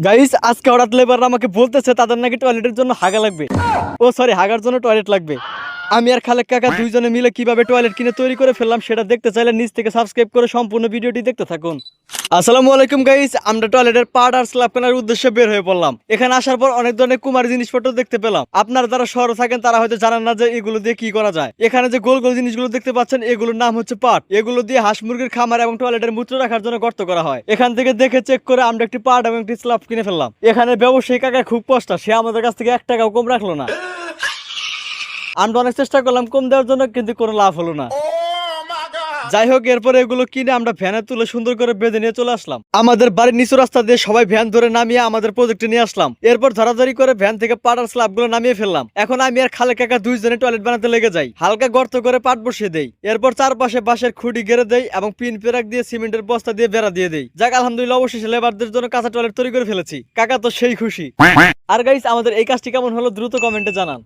Guys আজকে হঠাৎ labour আমাকে বলতেছে তাদের নাকি টয়লেটের জন্য হাগা লাগবে। ও সরি, হাগার জন্য টয়লেট লাগবে। আমি আর খালেক কাকা দুইজনে মিলে কিভাবে টয়লেট কিনে তৈরি করে ফেললাম সেটা দেখতে চাইলে নিচ থেকে সাবস্ক্রাইব করে সম্পূর্ণ ভিডিওটি দেখতে থাকুন। আসসালামু আলাইকুম গাইস, আমরা টয়লেটের পার্ট আর স্ল্যাব কেনার উদ্দেশ্যে বের হয়ে পড়লাম। এখানে আসার পর অনেক ধরনের কুমারী জিনিসপত্র দেখতে পেলাম। আপনারা যারা শহরে থাকেন তারা হয়তো জানেন না যে এগুলো দিয়ে কি করা যায়। এখানে যে গোল গোল জিনিসগুলো দেখতে পাচ্ছেন এগুলোর নাম হচ্ছে পার্ট। এগুলো দিয়ে হাঁস মুরগির খামার এবং টয়লেটের মূত্র রাখার জন্য গর্ত করা হয়। এখান থেকে দেখে চেক করে আমরা একটি পার্ট এবং একটি স্ল্যাব কিনে ফেললাম। এখানে ব্যবসায়ী কাকা খুব কষ্ট, সে আমাদের কাছ থেকে 1 টাকাও কম রাখলো না। আমরা অনেক চেষ্টা করলাম কম দেওয়ার জন্য, কিন্তু কোনো লাভ হলো না। যাই হোক, এরপরে এগুলো কিনে আমরা ভ্যানে তুলে সুন্দর করে বেঁধে নিয়ে চলে আসলাম। আমাদের বাড়ির নিচু রাস্তা দিয়ে সবাই ভ্যান ধরে নামিয়ে আমাদের প্রজেক্টে নিয়ে আসলাম। এরপর ধরাধরি করে ভ্যান থেকে পাটার স্ল্যাব গুলো নামিয়ে ফেললাম। এখন আমি আর খালেক কাকা দুইজনে টয়লেট বানাতে লেগে যাই। হালকা গর্ত করে পাট বসিয়ে দেই। এরপর চারপাশে বাঁশের খুঁটি গেড়ে দেই এবং পিন পেরাক দিয়ে সিমেন্টের বস্তা দিয়ে বেড়া দিয়ে দেই। যাক আলহামদুলিল্লাহ, অবশেষে লেবারদের জন্য কাঁচা টয়লেট তৈরি করে ফেলেছি। কাকা তো সেই খুশি। আর গাইস, আমাদের এই কাজটি কেমন হলো দ্রুত কমেন্টে জানান।